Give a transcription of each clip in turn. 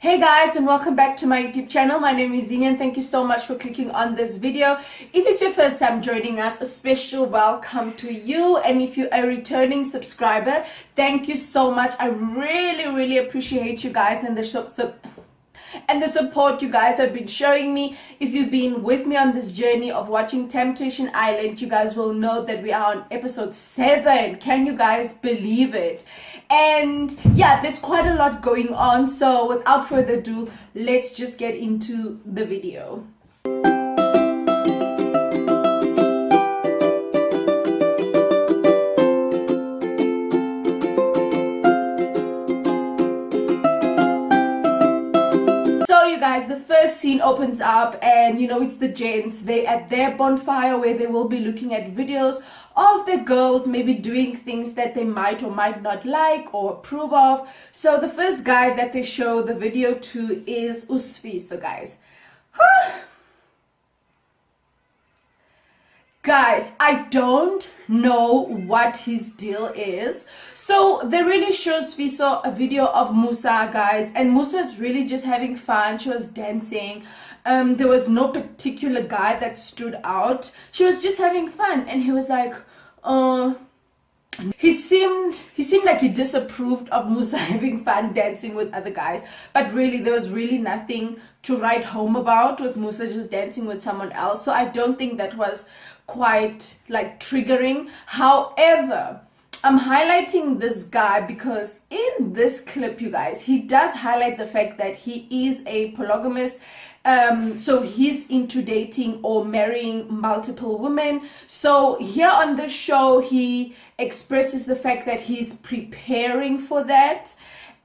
Hey guys, and welcome back to my YouTube channel. My name is Zini and thank you so much for clicking on this video. If it's your first time joining us, a special welcome to you, and if you're a returning subscriber, thank you so much. I really appreciate you guys and the support you guys have been showing me. If you've been with me on this journey of watching Temptation Island, you guys will know that we are on episode 7. Can you guys believe it? And yeah, there's quite a lot going on, so without further ado, let's just get into the video. Guys, the first scene opens up and it's the gents. They at their bonfire where they will be looking at videos of the girls maybe doing things that they might or might not like or approve of. So the first guy that they show the video to is Usfiso, guys. Guys, I don't know what his deal is. So they really show Sfiso a video of Musa, guys, and Musa is really just having fun. She was dancing. There was no particular guy that stood out. She was just having fun, and he was like, he seemed like he disapproved of Musa having fun dancing with other guys, but really there was really nothing to write home about with Musa just dancing with someone else. So I don't think that was quite like triggering. However, I'm highlighting this guy because in this clip, you guys, he does highlight the fact that he is a polygamist. So he's into dating or marrying multiple women. So here on the show, he expresses the fact that he's preparing for that.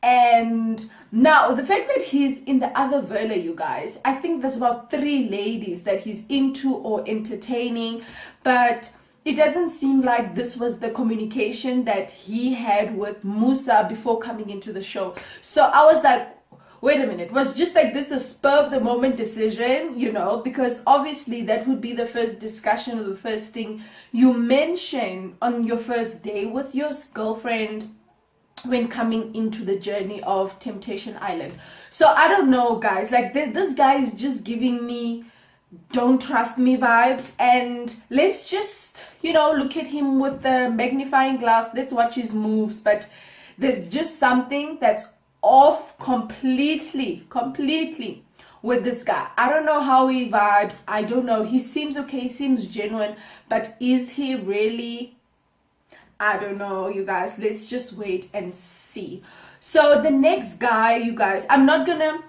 And now the fact that he's in the other villa, you guys, I think there's about 3 ladies that he's into or entertaining, but it doesn't seem like this was the communication that he had with Musa before coming into the show. So I was like, wait a minute, was just like this a spur of the moment decision, because obviously that would be the first discussion or the first thing you mention on your first day with your girlfriend when coming into the journey of Temptation Island. So I don't know, guys, like this guy is just giving me don't trust me vibes, and let's just look at him with the magnifying glass. Let's watch his moves, but there's just something that's off completely with this guy. I don't know how he vibes. I don't know. He seems okay, he seems genuine, but is he really? I don't know, you guys. Let's just wait and see. So the next guy, you guys, I'm not gonna,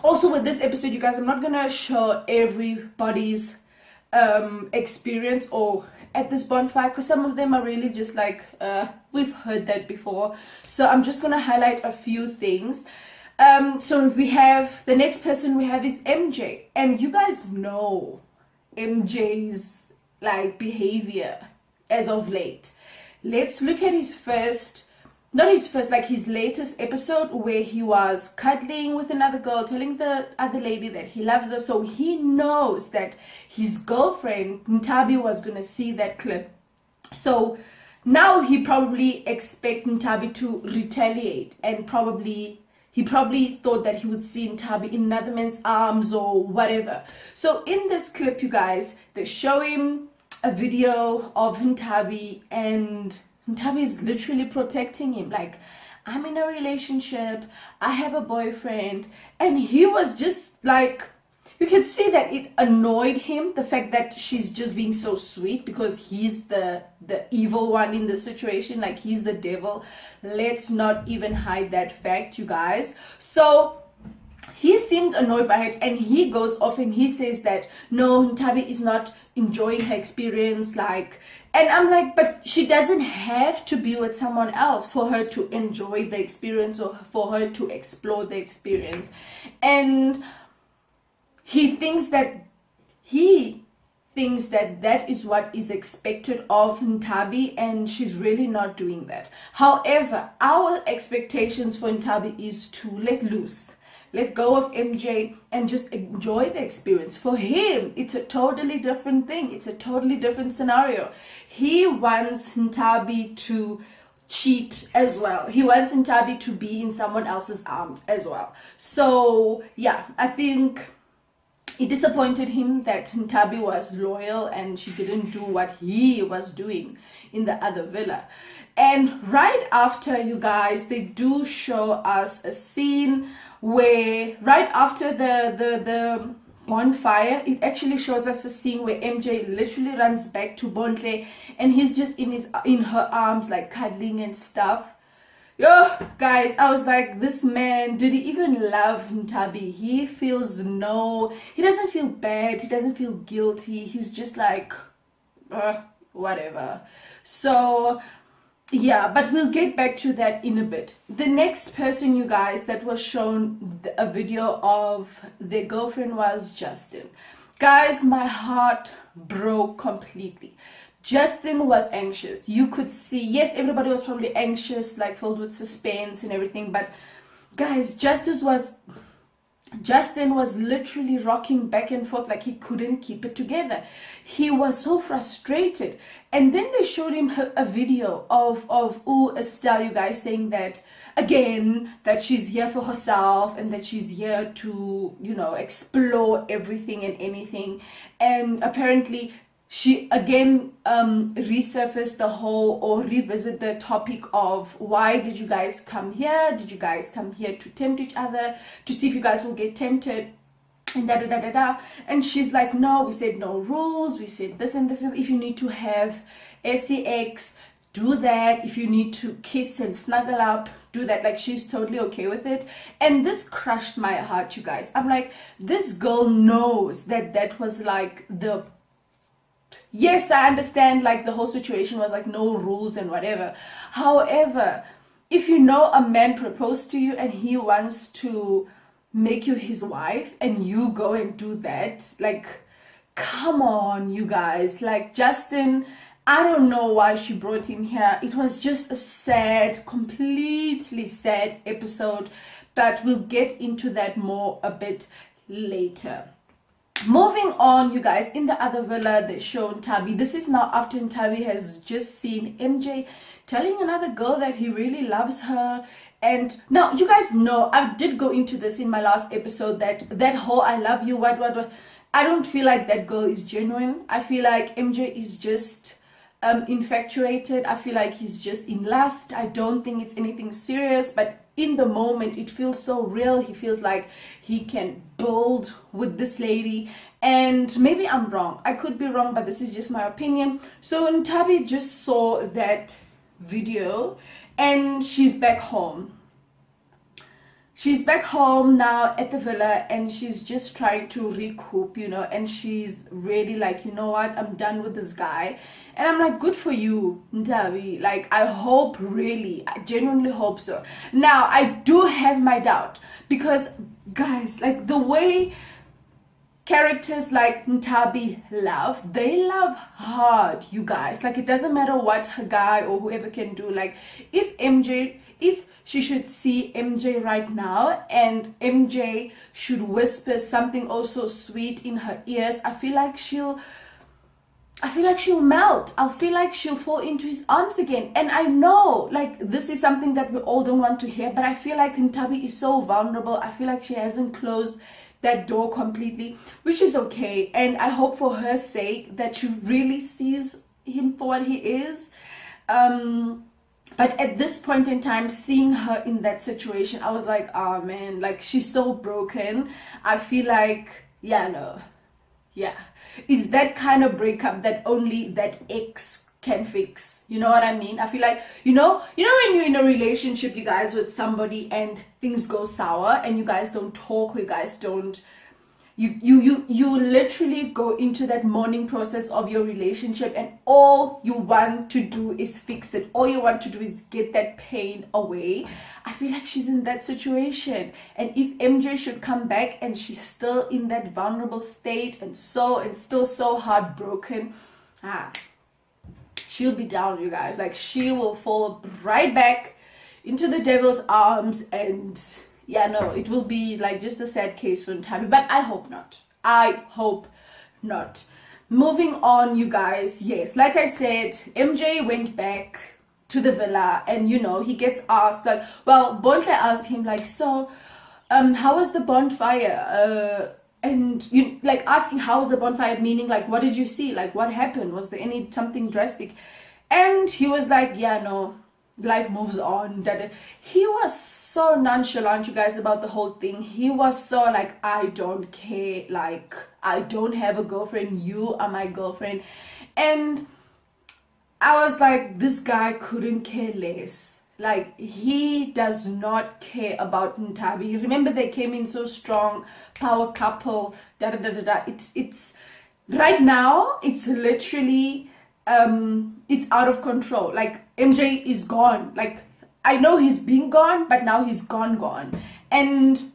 also with this episode, you guys, I'm not gonna show everybody's experience or at this bonfire, because some of them are really just like we've heard that before. So I'm just gonna highlight a few things. So we have the next person we have is MJ, and you guys know MJ's like behavior as of late. Let's look at his his latest episode where he was cuddling with another girl, telling the other lady that he loves her. So he knows that his girlfriend Ntabi was gonna see that clip. So now he probably expects Ntabi to retaliate, and he probably thought that he would see Ntabi in another man's arms or whatever. So in this clip, you guys, they show him a video of Ntabi, and Ntabi is literally protecting him, like, I'm in a relationship, I have a boyfriend. And he was just like, you can see that it annoyed him, the fact that she's just being so sweet, because he's the evil one in the situation, like he's the devil. Let's not even hide that fact, you guys. So he seemed annoyed by it, and he goes off and he says that no, Ntabi is not enjoying her experience, like, and I'm like, but she doesn't have to be with someone else for her to enjoy the experience or for her to explore the experience. And he thinks that that is what is expected of Ntabi, and she's really not doing that. However, our expectations for Ntabi is to let loose, let go of MJ and just enjoy the experience. For him, it's a totally different thing. It's a totally different scenario. He wants Ntabi to cheat as well. He wants Ntabi to be in someone else's arms as well. So yeah, I think it disappointed him that Ntabi was loyal and she didn't do what he was doing in the other villa. And right after, you guys, they do show us a scene where right after the bonfire, it actually shows us a scene where MJ literally runs back to Bontle and he's just in her arms, like cuddling and stuff. Yo, guys, I was like, this man, did he even love Ntabi? He doesn't feel bad, he doesn't feel guilty, he's just like, whatever. So yeah, but we'll get back to that in a bit. The next person, you guys, that was shown a video of their girlfriend was Justin. Guys, my heart broke completely. Justin was anxious. You could see, yes, everybody was probably anxious, like filled with suspense and everything, but guys, Justin was literally rocking back and forth like he couldn't keep it together. He was so frustrated. And then they showed him a video of Estelle, you guys, saying that, again, that she's here for herself and that she's here to, you know, explore everything and anything. And apparently she again resurfaced the whole, or revisit the topic of, why did you guys come here? Did you guys come here to tempt each other, to see if you guys will get tempted, and da da da da da? And she's like, no, we said no rules, we said this and this, and if you need to have sex, do that. If you need to kiss and snuggle up, do that. Like, she's totally okay with it. And this crushed my heart, you guys. I'm like, this girl knows that was like the, yes, I understand, like the whole situation was like no rules and whatever. However, if you know a man proposed to you and he wants to make you his wife and you go and do that, like, come on, you guys. Like, Justin, I don't know why she brought him here. It was just a sad, completely sad episode, but we'll get into that more a bit later. Moving on, you guys, in the other villa, they show Ntabi. This is now after Ntabi has just seen MJ telling another girl that he really loves her. And now, you guys know, I did go into this in my last episode, that whole I love you, what. I don't feel like that girl is genuine. I feel like MJ is just infatuated. I feel like he's just in lust. I don't think it's anything serious, but in the moment it feels so real. He feels like he can build with this lady, and maybe I'm wrong, I could be wrong, but this is just my opinion. So Ntabi just saw that video and she's back home. She's back home now at the villa, and she's just trying to recoup, you know, and she's really like, you know what, I'm done with this guy. And I'm like, good for you, Ntabi. Like, I hope, really, I genuinely hope so. Now, I do have my doubt, because, guys, like, the way characters like Ntabi love, they love hard, you guys. Like, it doesn't matter what her guy or whoever can do. Like, if she should see MJ right now and MJ should whisper something also sweet in her ears, I feel like she'll melt. I feel like she'll fall into his arms again. And I know, like, this is something that we all don't want to hear, but I feel like Ntabi is so vulnerable. I feel like she hasn't closed that door completely, which is okay. And I hope for her sake that she really sees him for what he is. But at this point in time, seeing her in that situation, I was like, oh man, like, she's so broken. I feel like, yeah, it's that kind of breakup that only that ex can fix. You know what I mean? I feel like, you know when you're in a relationship, you guys, with somebody, and things go sour and you guys don't talk, or you guys don't, you literally go into that mourning process of your relationship, and all you want to do is fix it. All you want to do is get that pain away. I feel like she's in that situation, and if MJ should come back and she's still in that vulnerable state and still so heartbroken, she'll be down, you guys. Like, she will fall right back into the devil's arms, and yeah, no, it will be like just a sad case for Ntabi, but I hope not. I hope not. Moving on, you guys. Yes, like I said, MJ went back to the villa, and you know, he gets asked like, well, Bontle asked him like, so how was the bonfire, and you like asking how was the bonfire, meaning like what did you see, like what happened, was there any something drastic? And he was like, yeah, no, life moves on. That he was so nonchalant, you guys, about the whole thing. He was so like, I don't care, like I don't have a girlfriend, you are my girlfriend. And I was like, this guy couldn't care less. Like, he does not care about Ntabi. Remember, they came in so strong, power couple, da da da da da. It's right now, it's literally it's out of control. Like, MJ is gone. Like, I know he's been gone, but now he's gone. And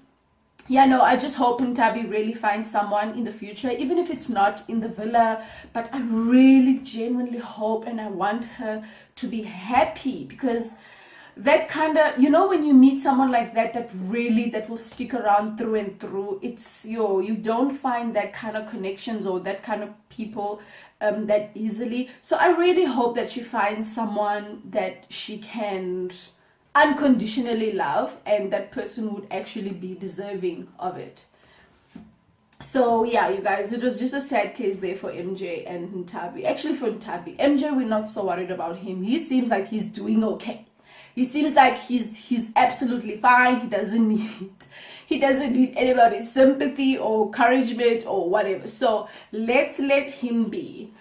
yeah, no, I just hope Ntabi really finds someone in the future, even if it's not in the villa. But I really genuinely hope, and I want her to be happy, because that kind of, you know, when you meet someone like that, that will stick around through and through, it's you don't find that kind of connections or that kind of people that easily. So I really hope that she finds someone that she can unconditionally love, and that person would actually be deserving of it. So yeah, you guys, it was just a sad case there for MJ and Ntabi. Actually, for Ntabi, MJ, we're not so worried about him. He seems like he's doing okay. He seems like he's absolutely fine. He doesn't need anybody's sympathy or encouragement or whatever. So let's let him be.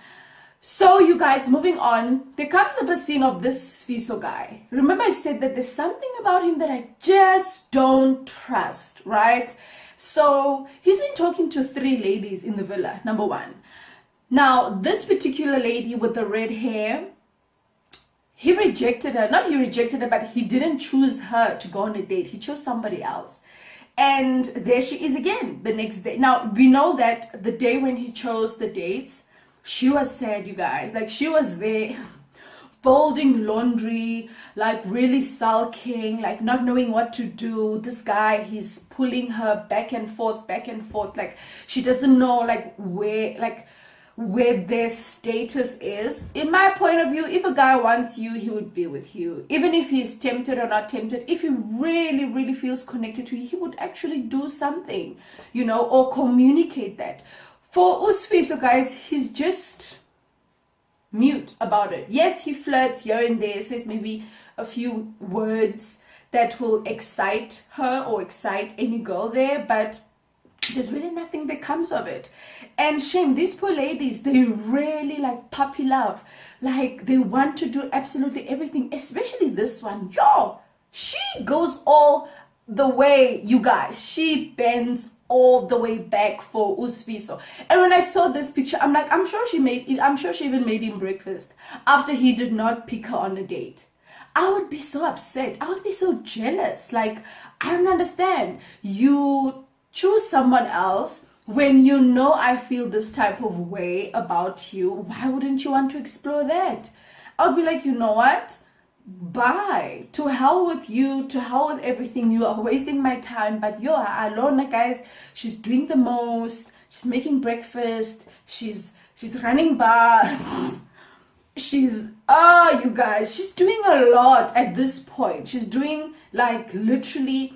So you guys, moving on, there comes up a scene of this Fiso guy. Remember I said that there's something about him that I just don't trust, right? So he's been talking to 3 ladies in the villa, number 1. Now, this particular lady with the red hair, he rejected her. Not he rejected her, but he didn't choose her to go on a date. He chose somebody else. And there she is again the next day. Now, we know that the day when he chose the dates, she was sad, you guys. Like, she was there folding laundry, like really sulking, like not knowing what to do. This guy, he's pulling her back and forth, like she doesn't know like where their status is. In my point of view, if a guy wants you, he would be with you, even if he's tempted or not tempted. If he really feels connected to you, he would actually do something, you know, or communicate that. For Usfiso, guys, he's just mute about it. Yes, he flirts here and there, says maybe a few words that will excite her or excite any girl there, but there's really nothing that comes of it. And shame, these poor ladies, they really like puppy love. Like, they want to do absolutely everything, especially this one. Yo, she goes all the way, you guys. She bends all the way back for Usfiso. And when I saw this picture, I'm like, I'm sure she even made him breakfast after he did not pick her on a date. I would be so upset. I would be so jealous. Like, I don't understand. You choose someone else when you know I feel this type of way about you. Why wouldn't you want to explore that? I would be like, you know what? Bye. To hell with you, to hell with everything. You are wasting my time. But yo, Alona, guys, she's doing the most. She's making breakfast. She's running baths. You guys, she's doing a lot at this point. She's doing like literally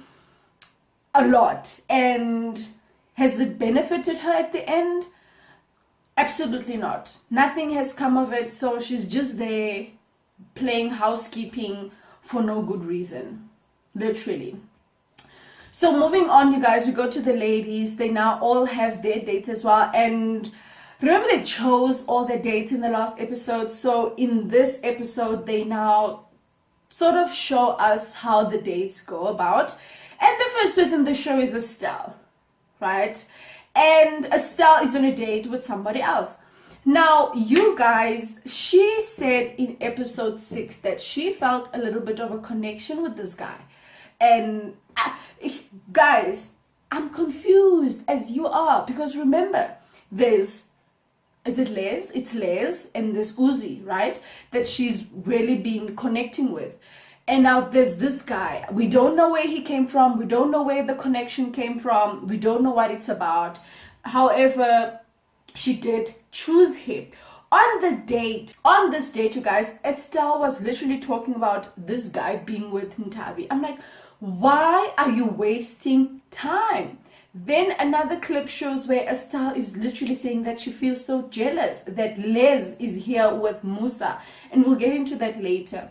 a lot. And has it benefited her at the end? Absolutely not. Nothing has come of it. So she's just there playing housekeeping for no good reason, literally. So moving on, you guys, we go to the ladies. They now all have their dates as well, and remember they chose all their dates in the last episode. So in this episode, they now sort of show us how the dates go about. And the first person they show is Estelle, right? And Estelle is on a date with somebody else. Now, you guys, she said in episode 6 that she felt a little bit of a connection with this guy. And guys, I'm confused as you are, because remember, is it Les? It's Les, and there's Uzi, right? That she's really been connecting with. And now there's this guy. We don't know where he came from. We don't know where the connection came from. We don't know what it's about. However, she did choose him. On this date, you guys, Estelle was literally talking about this guy being with Ntabi. I'm like, why are you wasting time? Then another clip shows where Estelle is literally saying that she feels so jealous that Les is here with Musa, and we'll get into that later.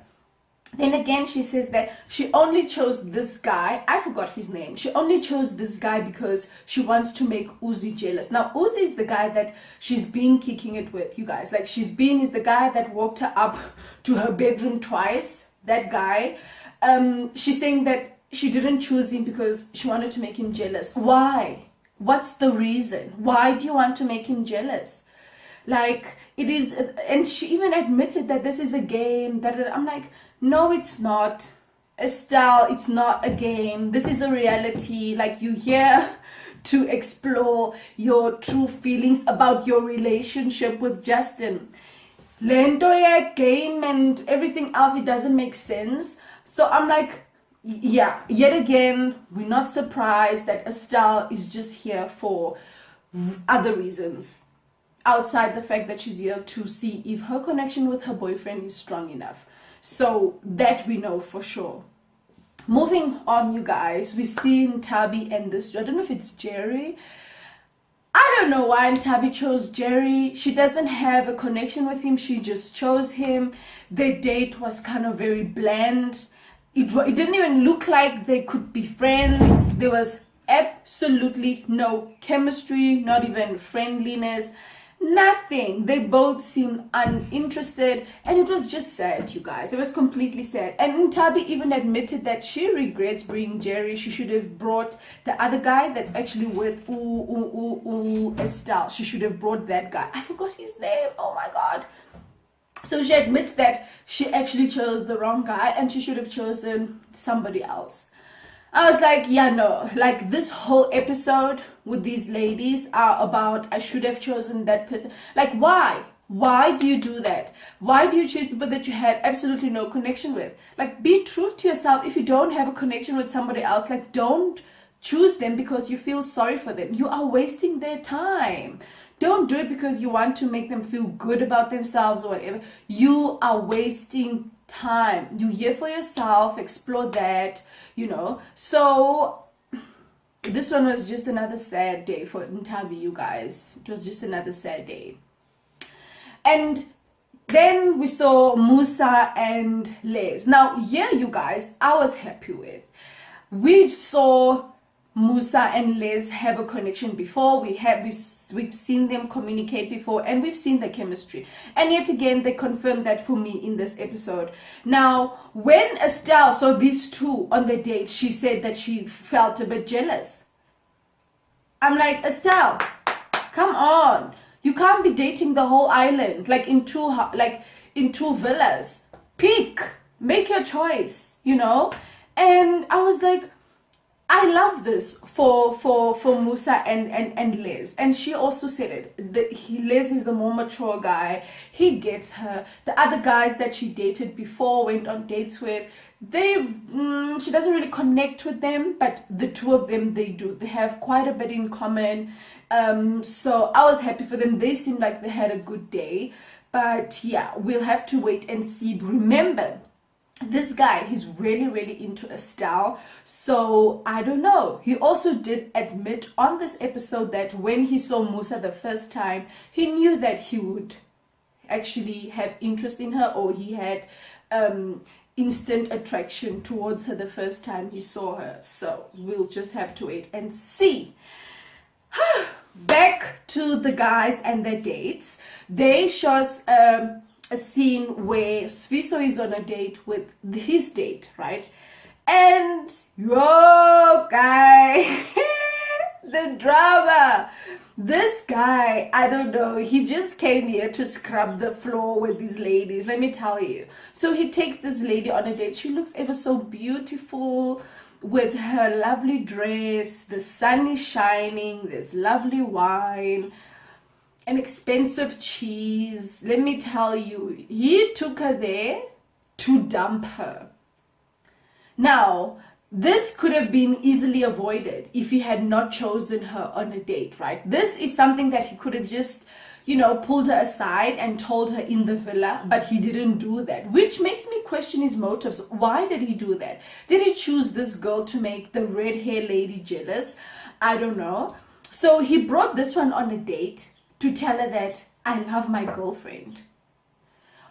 Then again, she says that she only chose this guy. I forgot his name. She only chose this guy because she wants to make Uzi jealous. Now, Uzi is the guy that she's been kicking it with, you guys. Like, is the guy that walked her up to her bedroom twice. That guy. She's saying that she didn't choose him because she wanted to make him jealous. Why? What's the reason? Why do you want to make him jealous? Like, it is, and she even admitted that this is a game. That I'm like, no, it's not. Estelle, it's not a game. This is a reality. Like, you're here to explore your true feelings about your relationship with Justin. Lento game and everything else, it doesn't make sense. So I'm like, yeah, yet again, we're not surprised that Estelle is just here for other reasons outside the fact that she's here to see if her connection with her boyfriend is strong enough. So that we know for sure. Moving on, you guys, we see Ntabi and this, I don't know if it's Jerry. I don't know why Ntabi chose Jerry. She doesn't have a connection with him. She just chose him. Their date was kind of very bland. It didn't even look like they could be friends. There was absolutely no chemistry, not even friendliness. Nothing. They both seemed uninterested, and it was just sad, you guys. It was completely sad. And Ntabi even admitted that she regrets bringing Jerry. She should have brought the other guy that's actually with Estelle. She should have brought that guy. I forgot his name. Oh my god. So she admits that she actually chose the wrong guy and she should have chosen somebody else. I was like, yeah, no, like this whole episode with these ladies are about, I should have chosen that person. Like, why? Why do you do that? Why do you choose people that you have absolutely no connection with? Like, be true to yourself. If you don't have a connection with somebody else, like, don't choose them because you feel sorry for them. You are wasting their time. Don't do it because you want to make them feel good about themselves or whatever. You are wasting time. You're here for yourself. Explore that, you know. So this one was just another sad day for Ntabi, you guys. It was just another sad day. And then we saw Musa and Les. Now here, you guys, I was happy with. We saw Musa and Les have a connection before. We've seen them communicate before, and we've seen the chemistry. And yet again, they confirmed that for me in this episode. Now, when Estelle saw these two on the date, she said that she felt a bit jealous. I'm like, Estelle, come on. You can't be dating the whole island like in two villas. Pick, make your choice, you know. And I was like, I love this for Musa and Les. And she also said it. Les is the more mature guy. He gets her. The other guys that she dated before, went on dates with, she doesn't really connect with them. But the two of them, they do. They have quite a bit in common. So I was happy for them. They seemed like they had a good day. But yeah, we'll have to wait and see. Remember, this guy, he's really into Estelle, so I don't know. He also did admit on this episode that when he saw Musa the first time, he knew that he would actually have interest in her, or he had instant attraction towards her the first time he saw her. So we'll just have to wait and see. Back to the guys and their dates. They show us a scene where Sviso is on a date with his date, right? And yo, guy, the drama. This guy, I don't know, he just came here to scrub the floor with these ladies, let me tell you. So he takes this lady on a date. She looks ever so beautiful with her lovely dress. The sun is shining, there's lovely wine, an expensive cheese. Let me tell you, he took her there to dump her. Now, this could have been easily avoided if he had not chosen her on a date, right? This is something that he could have just you know, pulled her aside and told her in the villa, but he didn't do that, which makes me question his motives. Why did he do that? Did he choose this girl to make the red hair lady jealous? I don't know. So he brought this one on a date to tell her that I love my girlfriend.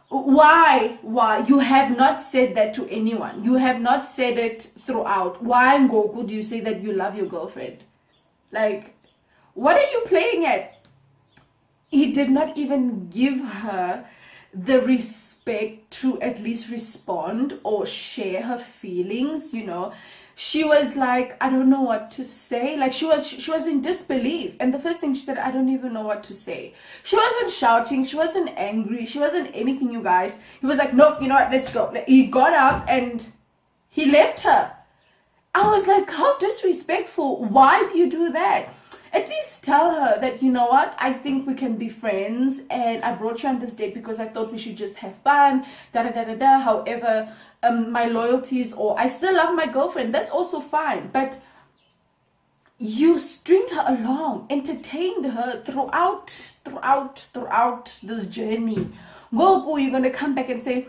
Why? You have not said that to anyone. You have not said it throughout. Why, Ngoku, do you say that you love your girlfriend? Like, what are you playing at? He did not even give her the respect to at least respond or share her feelings, you know. She was like, I don't know what to say. Like, she was in disbelief. And the first thing she said, I don't even know what to say. She wasn't shouting. She wasn't angry. She wasn't anything, you guys. He was like, nope, you know what, let's go. He got up and he left her. I was like, how disrespectful. Why do you do that? At least tell her that, you know what, I think we can be friends, and I brought you on this date because I thought we should just have fun, da-da-da-da-da. However, my loyalties, or I still love my girlfriend, that's also fine. But you stringed her along, entertained her throughout this journey. Ngoku, you're going to come back and say,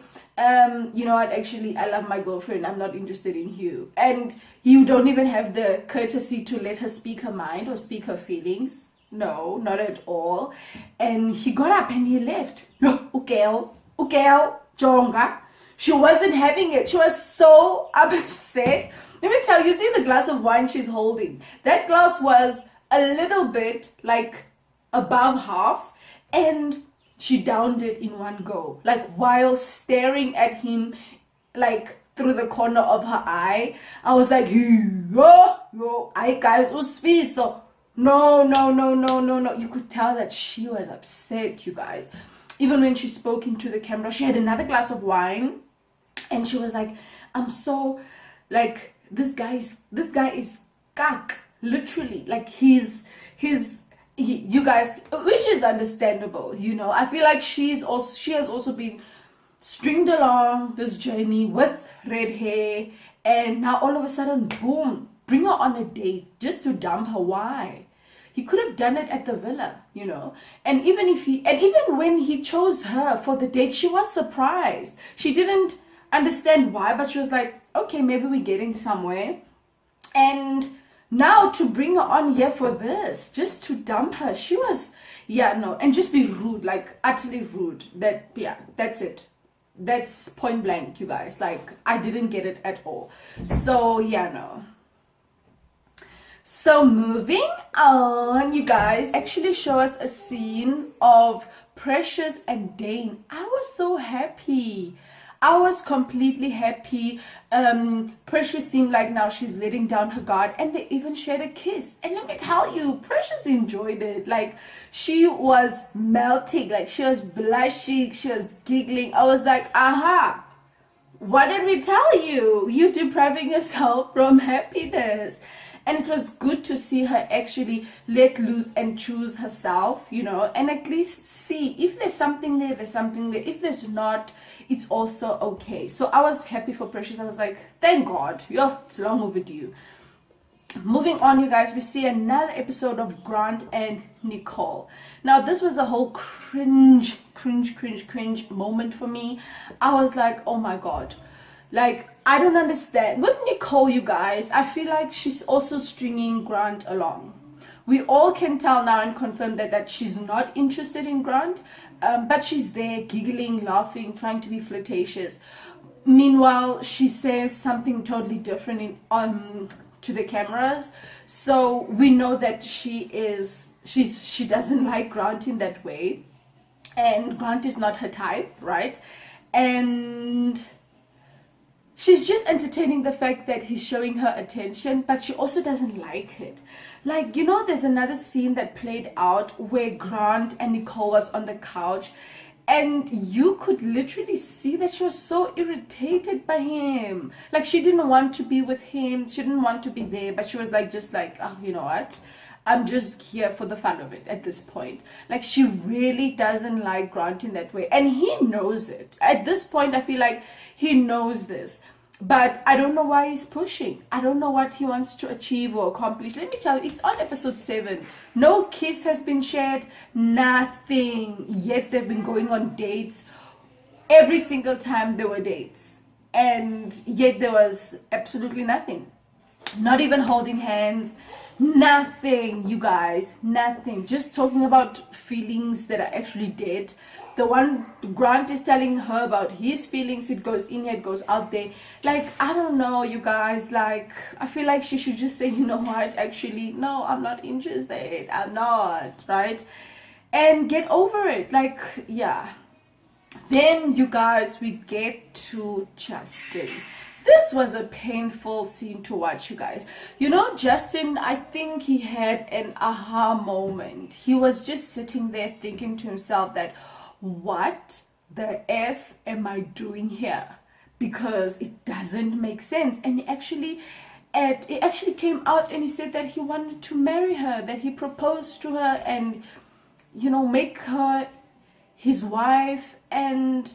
you know what, actually, I love my girlfriend, I'm not interested in you. And you don't even have the courtesy to let her speak her mind or speak her feelings. No, not at all. And he got up and he left. Ukel, Jonga. She wasn't having it. She was so upset. Let me tell you, see the glass of wine she's holding? That glass was a little bit like above half, and she downed it in one go, like while staring at him, like through the corner of her eye. I was like, yo, I guys, usfiso. No. You could tell that she was upset, you guys. Even when she spoke into the camera, she had another glass of wine, and she was like, I'm so, like, this guy is kak, literally, like you guys, which is understandable, you know. I feel like she has also been stringed along this journey with red hair, and now all of a sudden, boom, bring her on a date just to dump her. Why? He could have done it at the villa, you know. And even when he chose her for the date, she was surprised. She didn't understand why, but she was like, okay, maybe we're getting somewhere. And now to bring her on here for this, just to dump her, she was, yeah, no, and just be rude, like utterly rude. That, yeah, that's it. That's point blank, you guys. Like, I didn't get it at all. So, yeah, no. So, moving on, you guys, actually show us a scene of Precious and Dane. I was so happy. I was completely happy. Precious seemed like now she's letting down her guard, and they even shared a kiss. And let me tell you, Precious enjoyed it. Like, she was melting, like she was blushing, she was giggling. I was like, aha, what did we tell you? You're depriving yourself from happiness. And it was good to see her actually let loose and choose herself, you know, and at least see if there's something there, there's something there. If there's not, it's also okay. So I was happy for Precious. I was like, thank God. Yo, it's long overdue. Moving on, you guys, we see another episode of Grant and Nicole. Now, this was a whole cringe moment for me. I was like, oh my God. Like, I don't understand. With Nicole, you guys, I feel like she's also stringing Grant along. We all can tell now and confirm that she's not interested in Grant, but she's there giggling, laughing, trying to be flirtatious. Meanwhile, she says something totally different to the cameras. So we know that she doesn't like Grant in that way, and Grant is not her type, right? And she's just entertaining the fact that he's showing her attention, but she also doesn't like it. Like, you know, there's another scene that played out where Grant and Nicole was on the couch, and you could literally see that she was so irritated by him. Like, she didn't want to be with him, she didn't want to be there, but she was like, just like, oh, you know what? I'm just here for the fun of it at this point. Like, she really doesn't like Grant in that way, and he knows it. At this point, I feel like he knows this. But I don't know why he's pushing. I don't know what he wants to achieve or accomplish. Let me tell you, it's on episode 7. No kiss has been shared, nothing. Yet they've been going on dates. Every single time there were dates. And yet there was absolutely nothing. Not even holding hands. Nothing, you guys. Nothing. Just talking about feelings that are actually dead. The one Grant is telling her about his feelings, it goes in here, it goes out there. Like, I don't know, you guys. Like, I feel like she should just say, you know what, actually, no, I'm not interested. I'm not, right? And get over it. Like, yeah. Then, you guys, we get to Justin. This was a painful scene to watch, you guys. You know, Justin, I think he had an aha moment. He was just sitting there thinking to himself that, what the F am I doing here? Because it doesn't make sense. And he actually came out and he said that he wanted to marry her, that he proposed to her and, you know, make her his wife. And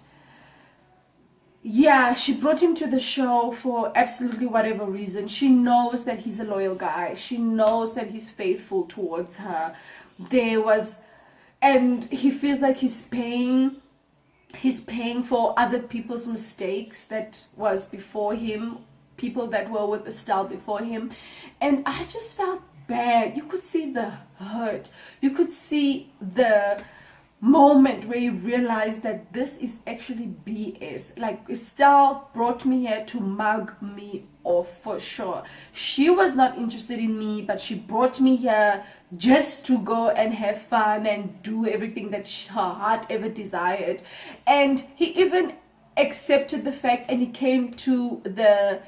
yeah, she brought him to the show for absolutely whatever reason. She knows that he's a loyal guy. She knows that he's faithful towards her. And he feels like he's paying for other people's mistakes that was before him, people that were with Estelle before him. And I just felt bad. You could see the hurt. You could see the moment where you realize that this is actually BS. Like, Estelle brought me here to mug me off for sure. She was not interested in me, but she brought me here just to go and have fun and do everything that her heart ever desired. And he even accepted the fact, and he came to the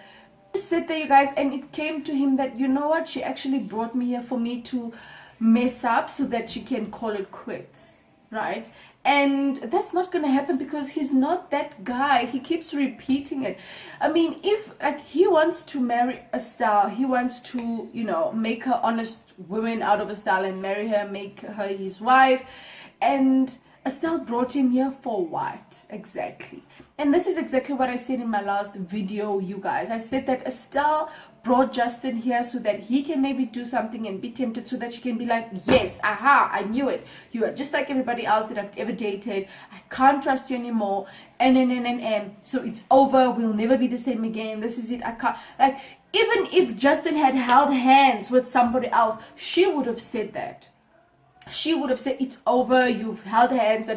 sit there, you guys, and it came to him that, you know what, she actually brought me here for me to mess up so that she can call it quits. Right? And that's not gonna happen because he's not that guy. He keeps repeating it. I mean, if like he wants to marry Estelle, he wants to, you know, make her honest woman out of Estelle and marry her, make her his wife. And Estelle brought him here for what exactly? And this is exactly what I said in my last video, you guys. I said that Estelle brought Justin here so that he can maybe do something and be tempted, so that she can be like, yes, aha, I knew it. You are just like everybody else that I've ever dated. I can't trust you anymore. And. So it's over. We'll never be the same again. This is it. I can't. Like, even if Justin had held hands with somebody else, she would have said that. She would have said, it's over, you've held hands.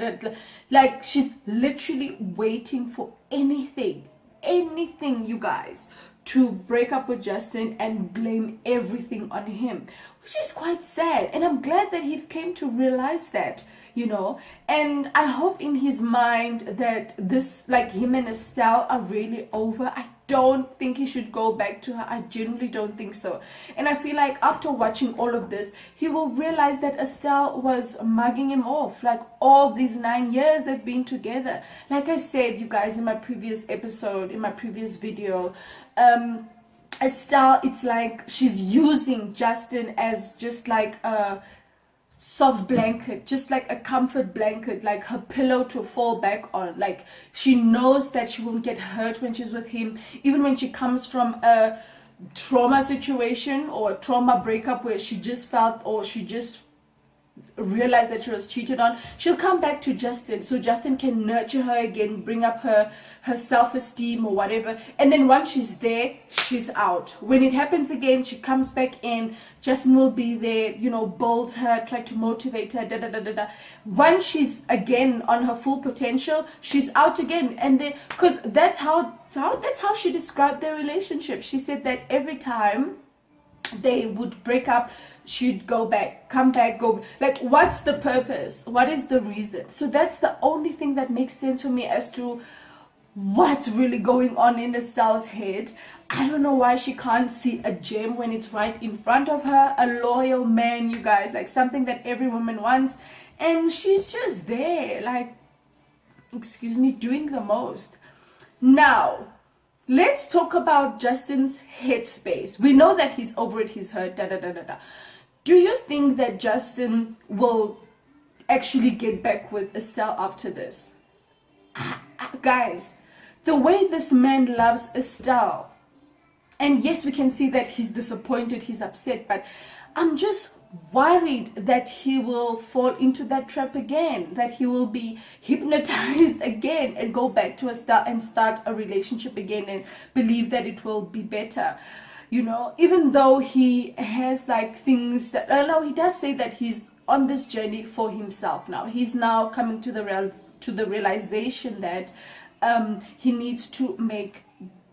Like, she's literally waiting for anything, you guys, to break up with Justin and blame everything on him, which is quite sad. And I'm glad that he came to realize that, you know. And I hope in his mind that this, like, him and Estelle are really over. I don't think he should go back to her. I genuinely don't think so. And I feel like after watching all of this, he will realize that Estelle was mugging him off. Like, all these 9 years they've been together. Like I said, you guys, in my previous episode, in my previous video, Estelle, it's like she's using Justin as just like a soft blanket, just like a comfort blanket, like her pillow to fall back on. Like, she knows that she won't get hurt when she's with him, even when she comes from a trauma situation or a trauma breakup where she just felt, or she just realized that she was cheated on. She'll come back to Justin so Justin can nurture her again, bring up her self-esteem or whatever. And then once she's there, she's out. When it happens again, she comes back in. Justin will be there, you know, build her, try to motivate her, Once she's again on her full potential, she's out again. And then, because that's how she described their relationship. She said that every time they would break up, she'd go back, come back, go. Like, what's the purpose? What is the reason? So that's the only thing that makes sense for me as to what's really going on in Estelle's head. I don't know why she can't see a gem when it's right in front of her. A loyal man, you guys, like something that every woman wants. And she's just there, like, excuse me, doing the most. Now, let's talk about Justin's headspace. We know that he's over it, he's hurt, Do you think that Justin will actually get back with Estelle after this? Guys, the way this man loves Estelle, and yes, we can see that he's disappointed, he's upset, but I'm just worried that he will fall into that trap again, that he will be hypnotized again and go back to Estelle and start a relationship again and believe that it will be better. You know, even though he has like things that, I know he does say that he's on this journey for himself now. He's now coming to the realization that he needs to make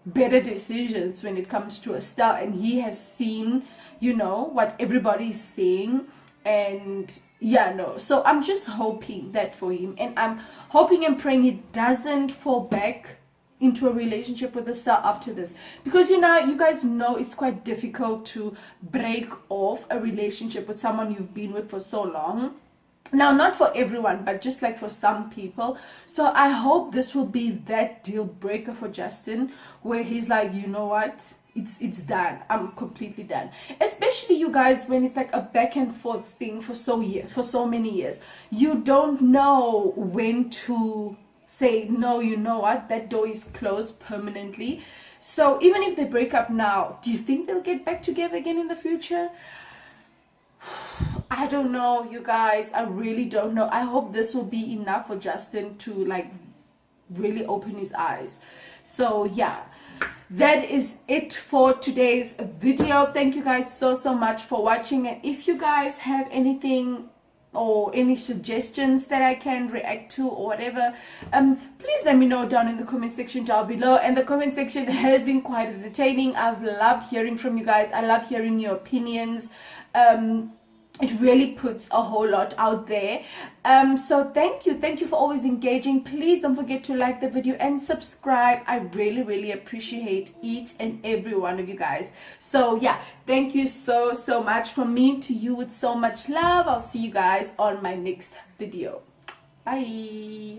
better decisions when it comes to Estelle, and he has seen, you know, what everybody is saying, and yeah, no, so I'm just hoping that for him, and I'm hoping and praying he doesn't fall back into a relationship with Estelle after this, because you know, you guys know it's quite difficult to break off a relationship with someone you've been with for so long. Now, not for everyone, but just like for some people. So I hope this will be that deal breaker for Justin, where he's like, you know what, it's done, I'm completely done. Especially you guys, when it's like a back and forth thing for so many years, you don't know when to say no, you know what, that door is closed permanently. So even if they break up now, do you think they'll get back together again in the future? I don't know, you guys, I really don't know. I hope this will be enough for Justin to like really open his eyes. So yeah, that is it for today's video. Thank you guys so much for watching, and if you guys have anything or any suggestions that I can react to or whatever, please let me know down in the comment section down below. And the comment section has been quite entertaining. I've loved hearing from you guys. I love hearing your opinions. It really puts a whole lot out there. So thank you for always engaging. Please don't forget to like the video and subscribe. I really appreciate each and every one of you guys. So yeah, thank you so much. From me to you, with so much love. I'll see you guys on my next video. Bye.